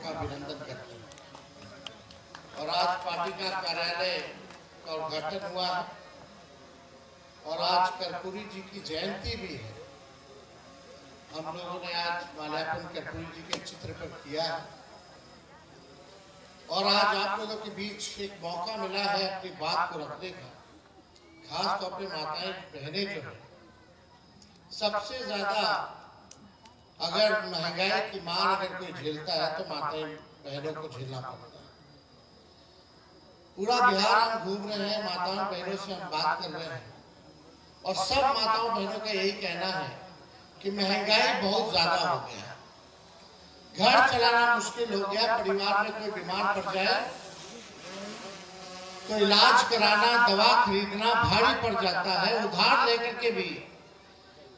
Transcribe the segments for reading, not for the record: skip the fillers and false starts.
का अभिनंदन करते हैं। और आज पार्टी का कार्यालय का उद्घाटन हुआ है और आज कर्पूरी जी की जयंती भी है। हम लोगों ने आज माल्यार्पण कर्पूरी जी के चित्र पर किया है और आज आप लोगों के बीच एक मौका मिला है अपनी बात को रखने का। खास तौर पे माताएं बहनें जो है सबसे ज्यादा अगर महंगाई की मार अगर कोई झेलता है तो माताएं बहनों को झेलना पड़ता है। पूरा बिहार हम घूम रहे हैं, माताओं बहनों से हम बात कर रहे हैं और सब माताओं बहनों का यही कहना है कि महंगाई बहुत ज्यादा हो गया है, घर चलाना मुश्किल हो गया। परिवार में कोई बीमार पड़ जाए तो इलाज कराना, दवा खरीदना भारी पड़ जाता है, उधार लेकर के भी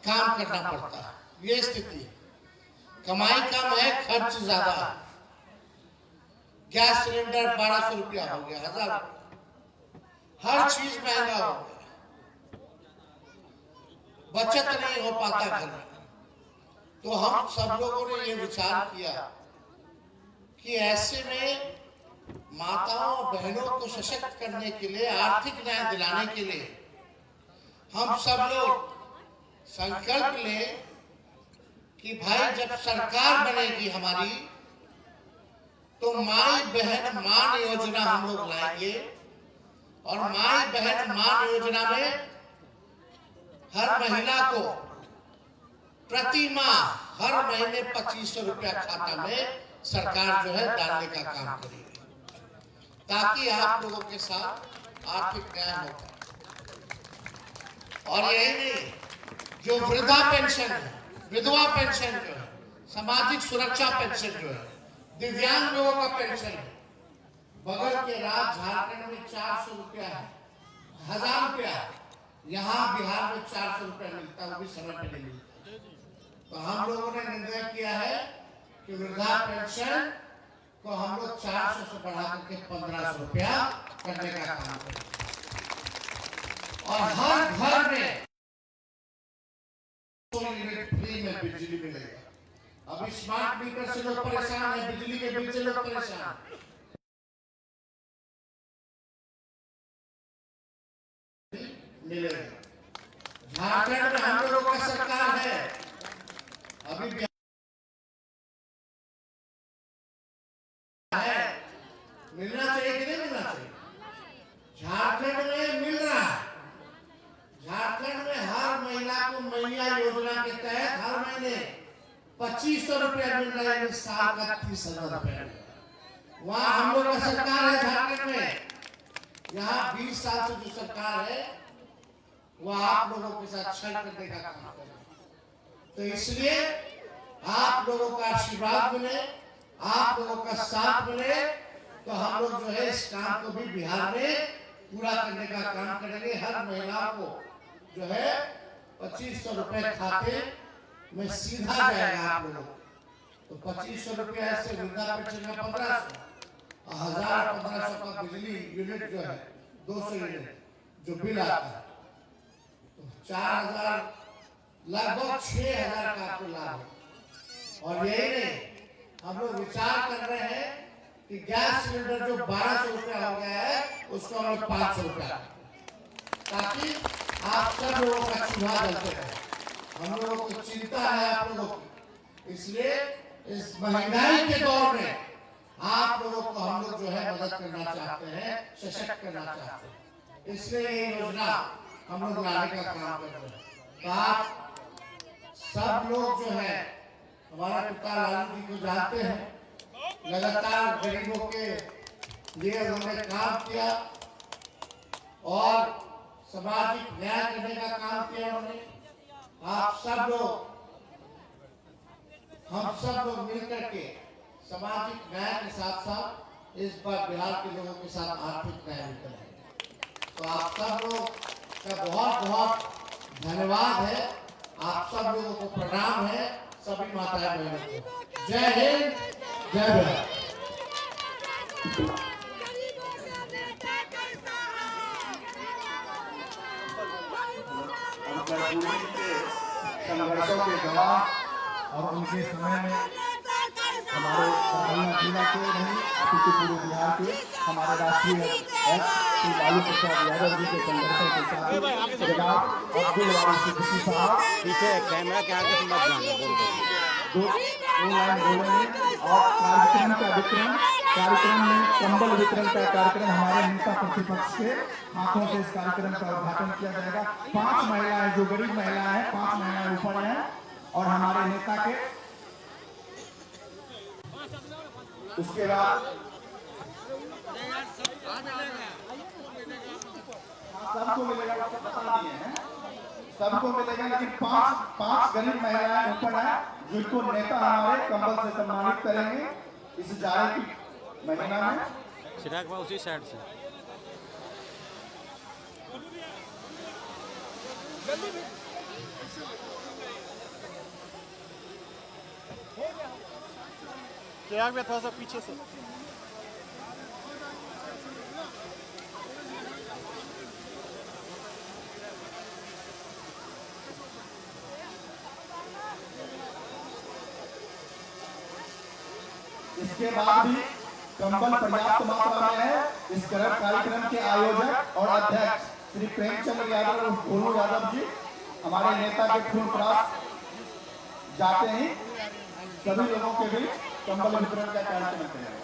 काम करना पड़ता है। ये स्थिति है, कमाई कम है, खर्च ज्यादा है। गैस सिलेंडर 1200 रुपया हो गया, 1000, हर चीज महंगा हो गया, बचत नहीं हो पाता घर में। तो हम सब लोगों ने ये विचार किया कि ऐसे में माताओं और बहनों को सशक्त करने के लिए, आर्थिक न्याय दिलाने के लिए हम सब लोग संकल्प लें कि भाई जब सरकार बनेगी हमारी तो माई बहन मान योजना हम लोग लाएंगे और माई बहन मान योजना में हर महिला को प्रति माह हर महीने 2500 रुपया खाता में सरकार जो है डालने का काम करेगी, ताकि आप लोगों के साथ आर्थिक न्याय होगा। और यही नहीं, जो वृद्धा पेंशन है, विधवा पेंशन जो है, सामाजिक सुरक्षा पेंशन जो है, दिव्यांग लोगों का पेंशन है, बगल के राज्य झारखंड में 400 रुपया है, 1000 रुपया, यहाँ बिहार में 400 रुपया मिलता है, वो भी समय पे नहीं मिलता। तो हम लोगों ने निर्णय किया है कि वृद्धा पेंशन को हम लोग 400 से बढ़ा करके 1500 रुपया करने का काम करेंगे और हर घर में फ्री में बिजली मिलेगा। अभी स्मार्ट मीटर से लोग परेशान है, बिजली के बिल से लोग परेशान, मिलेगा। झारखंड में हम लोगों का सरकार है, अभी मिलना चाहिए कि नहीं मिलना चाहिए? झारखंड में मिल रहा है। झारखंड में हर महिला को मैया योजना के तहत हर महीने 2500 रुपया मिल रहा है, साल का 30,000 रुपया। वहाँ हम लोग का सरकार है झारखंड में, यहाँ 20 साल से जो सरकार है वह आप लोगों के साथ छल करने का काम कर रहा है। तो इसलिए आप लोगों का आशीर्वाद मिले, आप लोगों का साथ मिले तो हम लोग जो है इस काम को भी बिहार में पूरा करने का काम करेंगे। हर महिला को जो है 2500 रुपए खाते में सीधा जाएगा आप लोगों को। तो 2500 रुपया से वृद्धा पेंशन का 1500, 1000-1500 का बिजली यूनिट जो है 200 यूनिट जो बिल आता है, तो 4000 लगभग 6000 का आपको लाभ है। और यही नहीं, हम लोग विचार कर रहे हैं कि गैस सिलेंडर जो 1200 रुपया हो गया है उसको हम लोग 500 रुपया, ताकि आप सब लोगों का चूल्हा जलते रहे। हम लोगों को चिंता है आप लोगों की, इसलिए इस महंगाई के दौर में आप लोगों को हम लोग जो है मदद करना चाहते हैं, सशक्त करना चाहते हैं, इसलिए ये योजना हम लोग लाने का काम कर रहे हैं। तो आप सब लोग जो है हमारे पिता लालू जी को जानते हैं, लगातार गरीबों के लिए उन्होंने काम किया और सामाजिक न्याय करने का काम किया उन्होंने। आप सब लोग, हम सब लोग मिलकर के सामाजिक न्याय के साथ साथ इस बार बिहार के लोगों के साथ आर्थिक न्याय भी करेंगे। तो आप सब लोग का बहुत बहुत धन्यवाद है, आप सब लोगों को प्रणाम है, सभी माताएं बहनों को जय हिंद, जय भारत। संघर्षों के दौरान और उनके समय में हमारे दरभंगा जिला के नहीं अपितु पूरे बिहार के हमारे राष्ट्रीय अध्यक्ष श्री लालू प्रसाद यादव जी के संगठन के साथ जनाब अब्दुल वारिस सिद्दीकी साहब पीछे कैमरा के आगे से मत जाना, बोल दो। दो लाइन बोलेंगे और कार्यक्रम में कंबल वितरण का कार्यक्रम हमारे नेता प्रतिपक्ष के हाथों से इस कार्यक्रम का उद्घाटन किया जाएगा। 5 महिलाएं जो गरीब महिलाएं हैं, 5 महिलाएं ऊपर हैं और हमारे नेता के उसके बाद सबको मिलेगा, बता दिए हैं सबको मिलेगा, लेकिन 5 गरीब महिलाएं ऊपर हैं जिनको नेता हमारे कंबल से सम्मानित करेंगे इस जाड़े की महीना में। चिराग बाबू उसी साइड से चिराग में थोड़ा सा पीछे से। इसके बाद भी कंबल पर्याप्त मात्रा में है। इस कार्यक्रम के आयोजक और अध्यक्ष श्री प्रेमचंद्र यादव और भोलू यादव जी हमारे नेता के खून प्राप्त जाते ही सभी लोगों के बीच कंबल वितरण का कार्यक्रम करेंगे।